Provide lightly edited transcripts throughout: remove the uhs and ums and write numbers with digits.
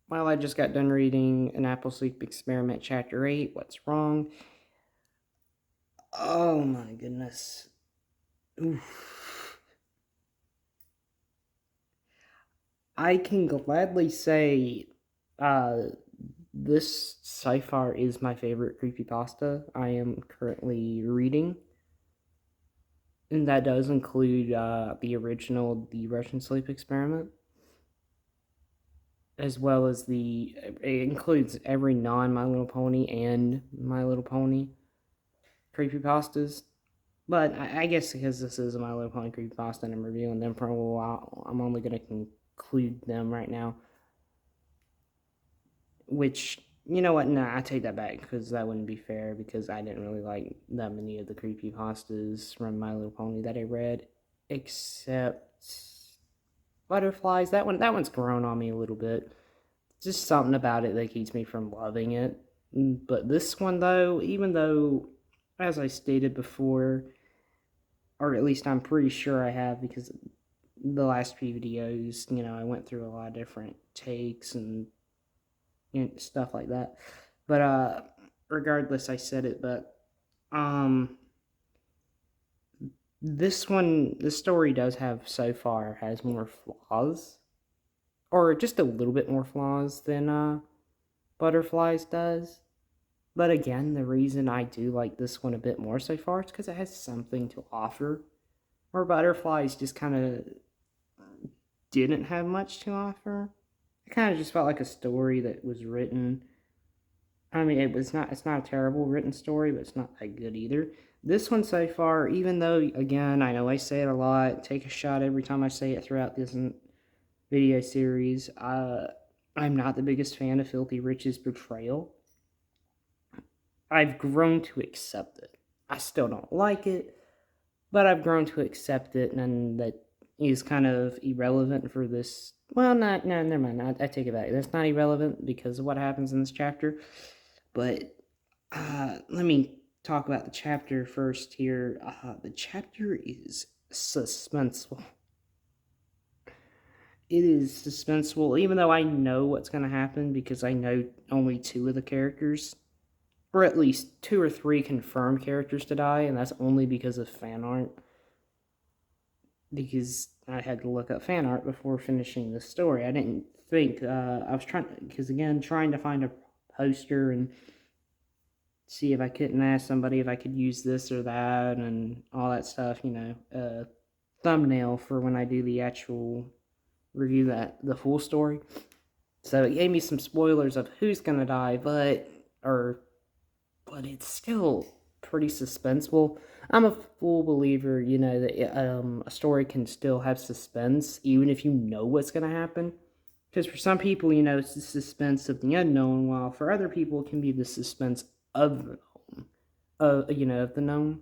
Well, I just got done reading An Apple Sleep Experiment Chapter 8, What's Wrong? Oh my goodness. Oof. I can gladly say uh, this so far is my favorite creepypasta I am currently reading. And that does include the original, The Russian Sleep Experiment, as well as it includes every non My Little Pony and My Little Pony creepypastas. But I guess because this is a My Little Pony creepypasta and I'm reviewing them for a while, I'm only going to conclude them right now. Which, you know what? Nah, I take that back because that wouldn't be fair because I didn't really like that many of the creepypastas from My Little Pony that I read, except Butterflies. That one's grown on me a little bit. Just something about it that keeps me from loving it. But this one, though, even though, as I stated before, or at least I'm pretty sure I have because the last few videos, I went through a lot of different takes and stuff like that. But regardless, I said it. But um, the story does have so far has more flaws, or just a little bit more flaws than Butterflies does. But again, the reason I do like this one a bit more so far is because it has something to offer. Where Butterflies just kind of didn't have much to offer. It kind of just felt like a story that was written. I mean, it's not a terrible written story, but it's not that good either. This one so far, even though again, I know I say it a lot, take a shot every time I say it throughout this video series. I'm not the biggest fan of Filthy Rich's portrayal. I've grown to accept it. I still don't like it, but I've grown to accept it, and that is kind of irrelevant for this. Well, not no, never mind. I take it back. That's not irrelevant because of what happens in this chapter. But let me talk about the chapter first here. The chapter is suspenseful. It is suspenseful, even though I know what's going to happen because I know only two of the characters, or at least two or three confirmed characters to die, and that's only because of fan art. Because I had to look up fan art before finishing the story. I didn't think I was trying trying to find a poster and see if I couldn't ask somebody if I could use this or that and all that stuff. Thumbnail for when I do the actual review the full story. So it gave me some spoilers of who's gonna die, but it's still pretty suspenseful. I'm a full believer, that a story can still have suspense, even if you know what's going to happen. Because for some people, it's the suspense of the unknown, while for other people, it can be the suspense of the known, of the known.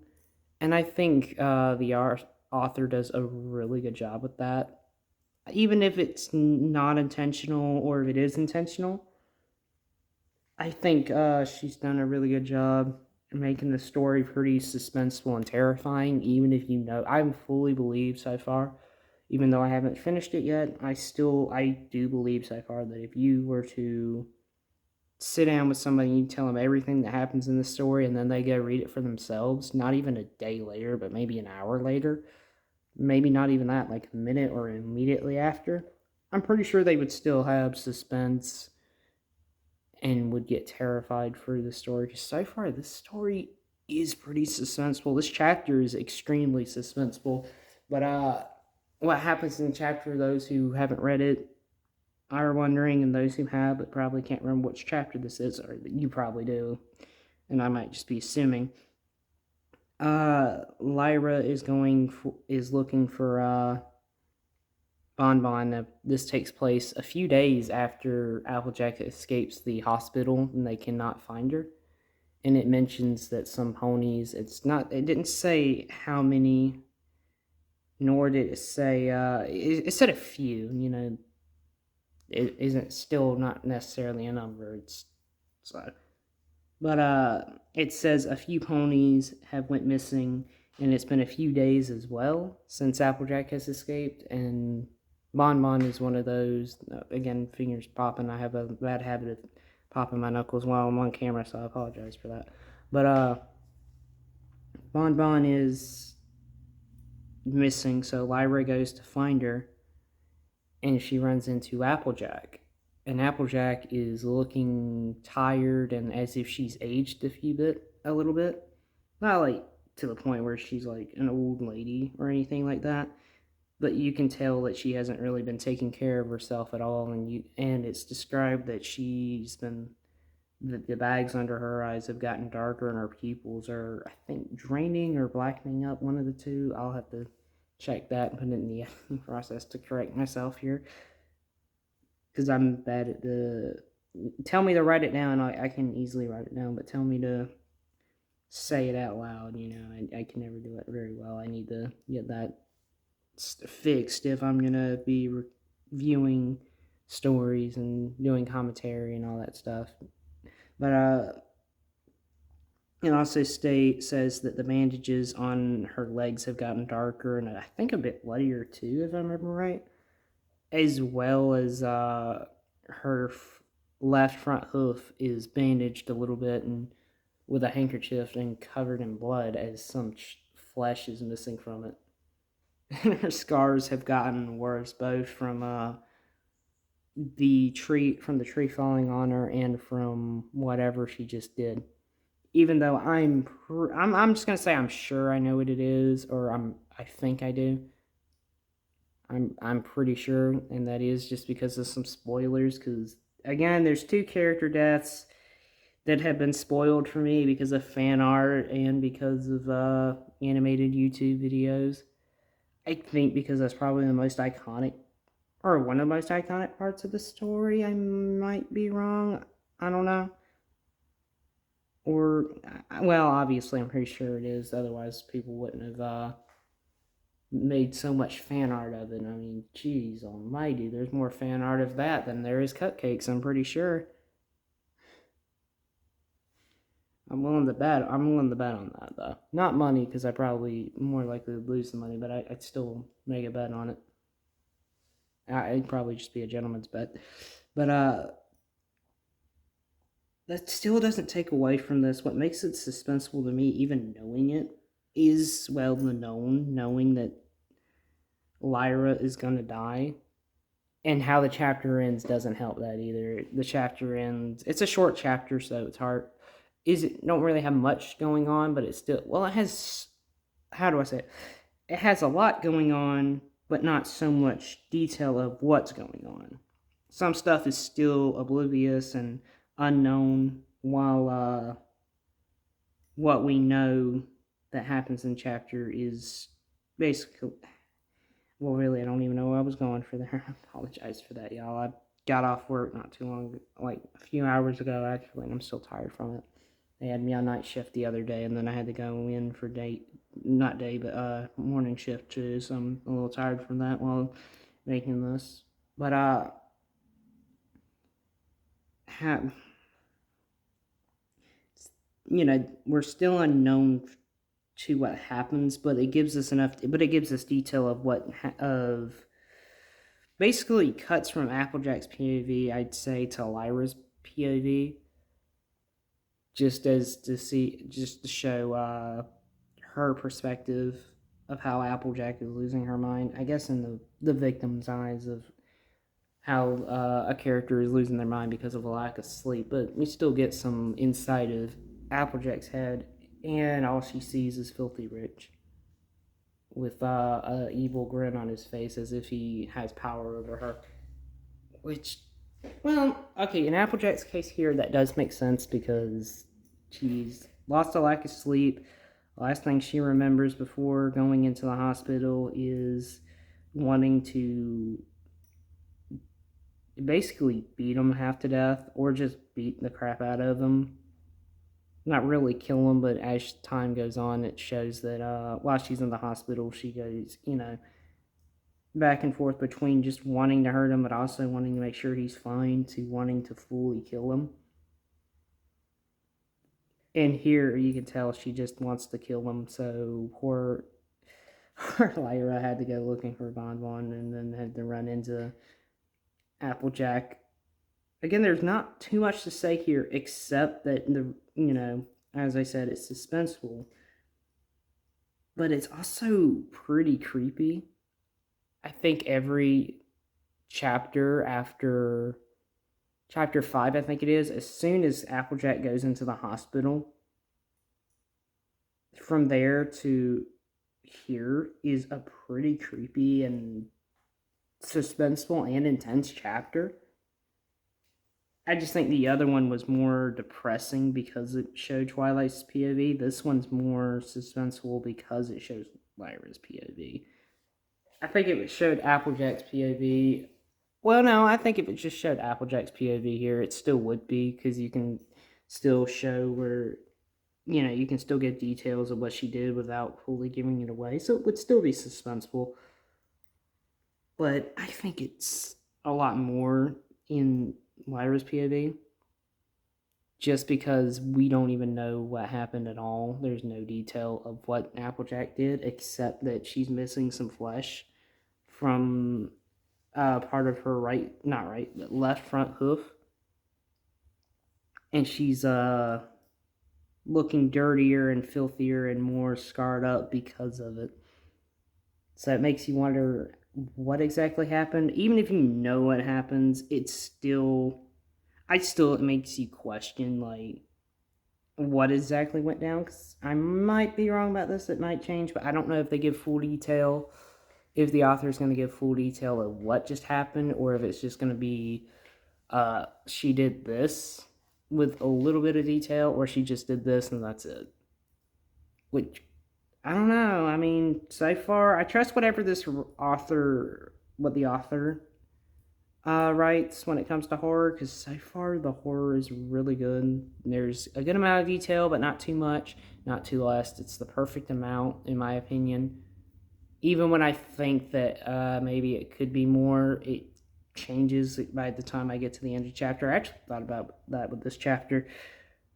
And I think the author does a really good job with that. Even if it's not intentional or if it is intentional, I think she's done a really good job making the story pretty suspenseful and terrifying, even if I'm fully believed so far, even though I haven't finished it yet, I do believe so far that if you were to sit down with somebody and you tell them everything that happens in the story and then they go read it for themselves, not even a day later, but maybe an hour later, maybe not even that, like a minute or immediately after, I'm pretty sure they would still have suspense and would get terrified for the story. Because so far, this story is pretty suspenseful. This chapter is extremely suspenseful. But what happens in the chapter, those who haven't read it are wondering, and those who have but probably can't remember which chapter this is, or you probably do, and I might just be assuming. Lyra is looking for Bonbon. This takes place a few days after Applejack escapes the hospital and they cannot find her. And it mentions that some ponies, it didn't say how many, nor did it say, it said a few, it isn't still not necessarily a number. It says a few ponies have went missing, and it's been a few days as well since Applejack has escaped, and Bon Bon is one of those, again, fingers popping. I have a bad habit of popping my knuckles while I'm on camera, so I apologize for that. But, Bon Bon is missing, so Lyra goes to find her, and she runs into Applejack. And Applejack is looking tired and as if she's aged a little bit. Not like to the point where she's like an old lady or anything like that, but you can tell that she hasn't really been taking care of herself at all. And it's described that she's been the bags under her eyes have gotten darker and her pupils are, I think, draining or blackening up, one of the two. I'll have to check that and put it in the process to correct myself here because I'm bad at the. Tell me to write it down. I can easily write it down, but tell me to say it out loud. I can never do it very well. I need to get that fixed if I'm gonna be reviewing stories and doing commentary and all that stuff. But it also says that the bandages on her legs have gotten darker and I think a bit bloodier too, if I remember right, as well as her left front hoof is bandaged a little bit and with a handkerchief and covered in blood as some flesh is missing from it. And her scars have gotten worse, both from the tree falling on her and from whatever she just did. Even though I'm just gonna say I'm sure I know what it is, or I think I do. I'm pretty sure, and that is just because of some spoilers. Because again, there's two character deaths that have been spoiled for me because of fan art and because of animated YouTube videos. I think because that's probably the most iconic, or one of the most iconic parts of the story. I might be wrong. I don't know. Or, well, obviously, I'm pretty sure it is. Otherwise, people wouldn't have made so much fan art of it. I mean, geez almighty, there's more fan art of that than there is cupcakes, I'm pretty sure. I'm willing to bet on that, though. Not money, because I probably more likely would lose the money, but I'd still make a bet on it. It'd probably just be a gentleman's bet. But, that still doesn't take away from this. What makes it suspenseful to me, even knowing it, is, well, the knowing that Lyra is gonna die. And how the chapter ends doesn't help that either. The chapter ends, it's a short chapter, so it's hard. It don't really have much going on, but it's still, well, it has, how do I say it? It has a lot going on, but not so much detail of what's going on. Some stuff is still oblivious and unknown, while what we know that happens in chapter is basically, well, really, I don't even know where I was going for there. I apologize for that, y'all. I got off work not too long, like a few hours ago, actually, and I'm still tired from it. They had me on night shift the other day, and then I had to go in for morning shift too, so I'm a little tired from that while making this. But, we're still unknown to what happens, but it gives us detail of basically cuts from Applejack's POV, I'd say, to Lyra's POV, just to show her perspective of how Applejack is losing her mind. I guess in the victim's eyes of how a character is losing their mind because of a lack of sleep, but we still get some insight of Applejack's head, and all she sees is Filthy Rich with an evil grin on his face as if he has power over her. Which, well, okay, in Applejack's case here, that does make sense because she's lost a lack of sleep. The last thing she remembers before going into the hospital is wanting to basically beat him half to death or just beat the crap out of him. Not really kill him, but as time goes on, it shows that while she's in the hospital, she goes, back and forth between just wanting to hurt him, but also wanting to make sure he's fine, to wanting to fully kill him. And here you can tell she just wants to kill him, so where Lyra had to go looking for Bonbon and then had to run into Applejack. Again, there's not too much to say here except that as I said, it's suspenseful, but it's also pretty creepy. I think every chapter after chapter 5, I think it is, as soon as Applejack goes into the hospital, from there to here is a pretty creepy and suspenseful and intense chapter. I just think the other one was more depressing because it showed Twilight's POV. This one's more suspenseful because it shows Lyra's POV. I think if it showed Applejack's POV, well, no, I think if it just showed Applejack's POV here, it still would be, because you can still show where, you can still get details of what she did without fully giving it away, so it would still be suspenseful. But I think it's a lot more in Lyra's POV, just because we don't even know what happened at all. There's no detail of what Applejack did, except that she's missing some flesh from part of her left front hoof, and she's looking dirtier and filthier and more scarred up because of it. So it makes you wonder what exactly happened. Even if you know what happens, it makes you question, like, what exactly went down, because I might be wrong about this. It might change, but I don't know if they give full detail, if the author is going to give full detail of what just happened, or if it's just going to be she did this with a little bit of detail, or she just did this and that's it. Which, I don't know. I mean, so far, I trust whatever what the author writes when it comes to horror, because so far the horror is really good. There's a good amount of detail, but not too much, not too less. It's the perfect amount, in my opinion. Even when I think that maybe it could be more, it changes by the time I get to the end of the chapter. I actually thought about that with this chapter.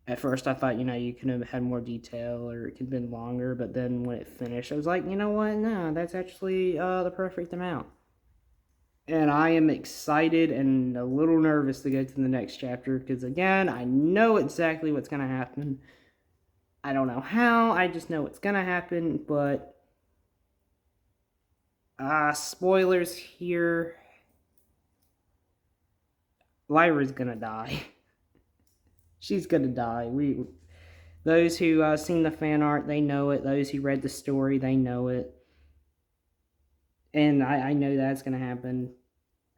At first, I thought, you could have had more detail, or it could have been longer, but then when it finished, I was like, you know what? No, that's actually the perfect amount. And I am excited and a little nervous to go to the next chapter, because, again, I know exactly what's going to happen. I don't know how, I just know it's going to happen, but spoilers here. Lyra's gonna die. She's gonna die. Those who seen the fan art, they know it. Those who read the story, they know it. And I know that's gonna happen.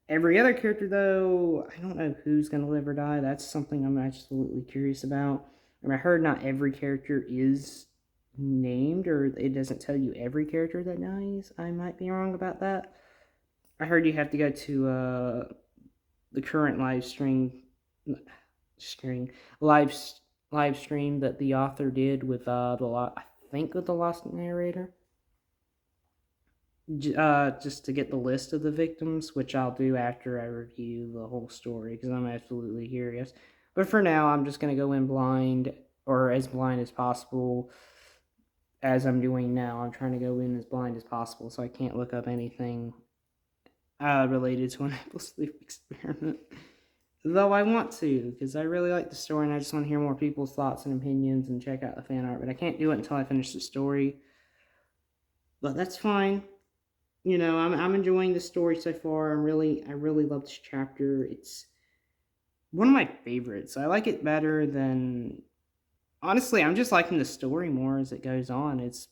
Every other character, though, I don't know who's gonna live or die. That's something I'm absolutely curious about. I heard not every character is named, or it doesn't tell you every character that dies. I might be wrong about that. I heard you have to go to the current live stream that the author did with I think with the Lost Narrator, just to get the list of the victims, which I'll do after I review the whole story, because I'm absolutely curious. But for now, I'm just going to go in blind, or as blind as possible, as I'm doing now. I'm trying to go in as blind as possible, so I can't look up anything related to an apple sleep experiment. Though I want to, because I really like the story, and I just want to hear more people's thoughts and opinions and check out the fan art. But I can't do it until I finish the story. But that's fine. I'm enjoying the story so far. I really love this chapter. It's one of my favorites. I like it better than... Honestly, I'm just liking the story more as it goes on. It's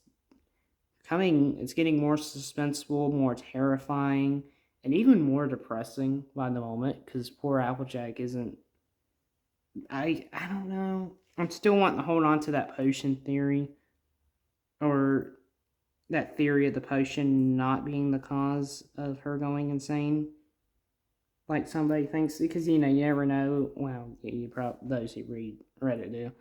getting more suspenseful, more terrifying, and even more depressing by the moment, because poor Applejack isn't... I don't know. I'm still wanting to hold on to that potion theory, or that theory of the potion not being the cause of her going insane, like somebody thinks, because, you never know. Well, those who read Reddit do.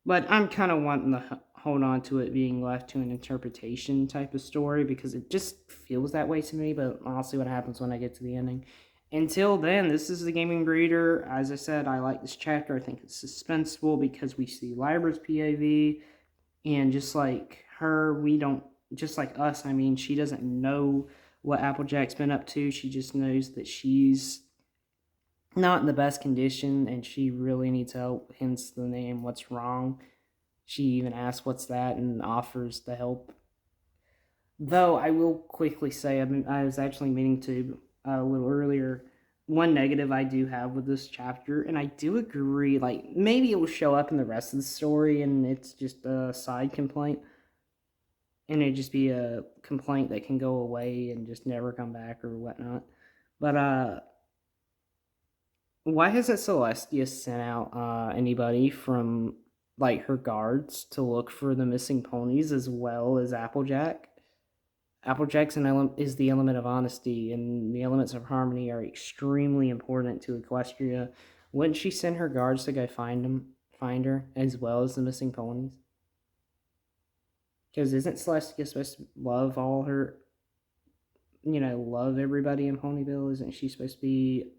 But I'm kind of wanting to hold on to it being left to an interpretation type of story, because it just feels that way to me, but I'll see what happens when I get to the ending. Until then, this is the Gaming Breeder. As I said, I like this chapter. I think it's suspenseful because we see Lyra's POV, and just like her, we don't just like us. I mean, she doesn't know what Applejack's been up to. She just knows that she's not in the best condition and she really needs help, hence the name What's Wrong. She even asks what's that and offers the help. Though I will quickly say, I was actually meaning to a little earlier, one negative I do have with this chapter, and I do agree, like, maybe it will show up in the rest of the story and it's just a side complaint, and it'd just be a complaint that can go away and just never come back or whatnot. But, why hasn't Celestia sent out anybody from, like, her guards to look for the missing ponies as well as Applejack? Applejack's is the element of honesty, and the elements of harmony are extremely important to Equestria. Wouldn't she send her guards to go find her, as well as the missing ponies? Because isn't Celestia supposed to love all her, love everybody in Ponyville? Isn't she supposed to be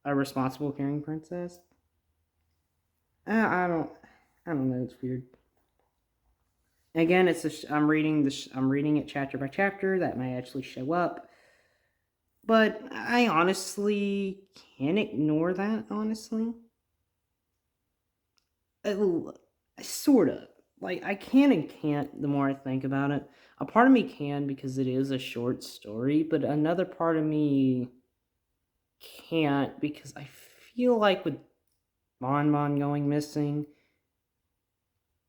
a responsible, caring princess? I don't know. It's weird. Again, I'm reading it chapter by chapter. That may actually show up, but I honestly can't ignore that. Honestly, sort of. Like, I can and can't. The more I think about it, a part of me can because it is a short story, but another part of me can't because I feel like with Bonbon going missing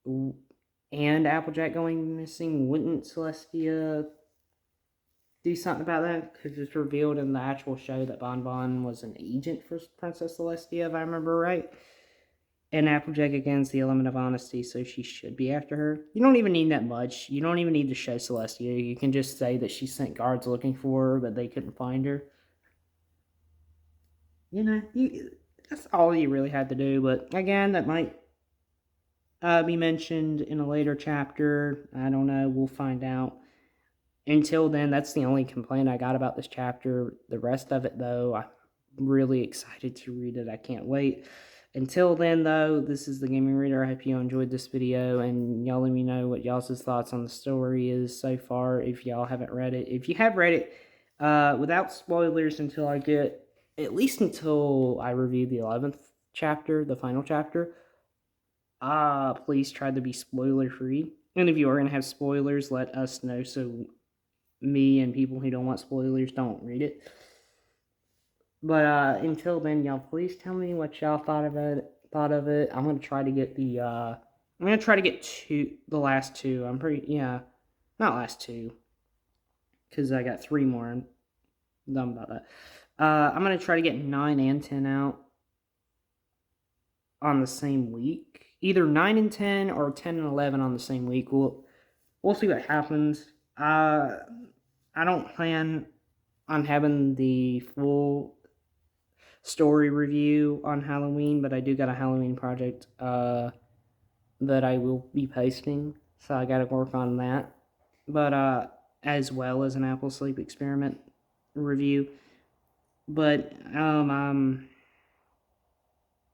and Applejack going missing, wouldn't Celestia do something about that? Because it's revealed in the actual show that Bonbon was an agent for Princess Celestia, if I remember right. And Applejack, again, is the element of honesty, so she should be after her. You don't even need that much. You don't even need to show Celestia. You can just say that she sent guards looking for her, but they couldn't find her. That's all you really had to do. But again, that might be mentioned in a later chapter. I don't know. We'll find out. Until then, that's the only complaint I got about this chapter. The rest of it, though, I'm really excited to read it. I can't wait. Until then, though, this is the Gaming Reader. I hope you enjoyed this video, and y'all let me know what y'all's thoughts on the story is so far if y'all haven't read it. If you have read it, without spoilers until I get, at least until I review the 11th chapter, the final chapter, please try to be spoiler-free. And if you are going to have spoilers, let us know so me and people who don't want spoilers don't read it. But until then, y'all, please tell me what y'all thought of it. I'm gonna try to get the the last two. Not last two, because I got 3 more. I'm dumb about that. I'm gonna try to get 9 and 10 out on the same week. Either 9 and 10 or 10 and 11 on the same week. We'll see what happens. I don't plan on having the full story review on Halloween, but I do got a Halloween project that I will be posting, so I gotta work on that. But as well as an Apple Sleep Experiment review. But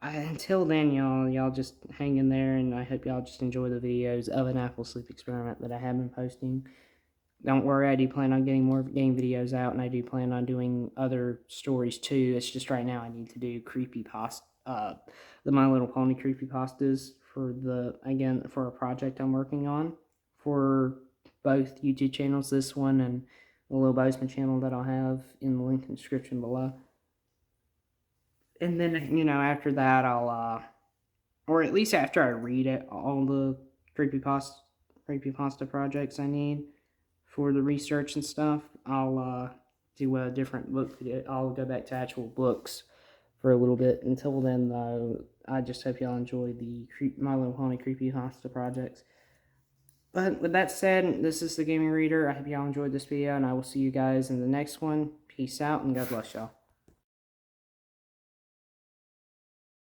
until then, y'all just hang in there, and I hope y'all just enjoy the videos of an Apple Sleep Experiment that I have been posting. Don't worry, I do plan on getting more game videos out, and I do plan on doing other stories too. It's just right now I need to do creepypasta, the My Little Pony creepypastas for a project I'm working on for both YouTube channels, this one and the Little Bozeman channel that I'll have in the link in the description below. And then, after that, I'll, or at least after I read it, all the creepypasta projects I need for the research and stuff, I'll do a different book video. I'll go back to actual books for a little bit. Until then, though, I just hope y'all enjoy the My Little Pony creepypasta projects. But with that said, this is the Gaming Reader. I hope y'all enjoyed this video, and I will see you guys in the next one. Peace out, and God bless y'all.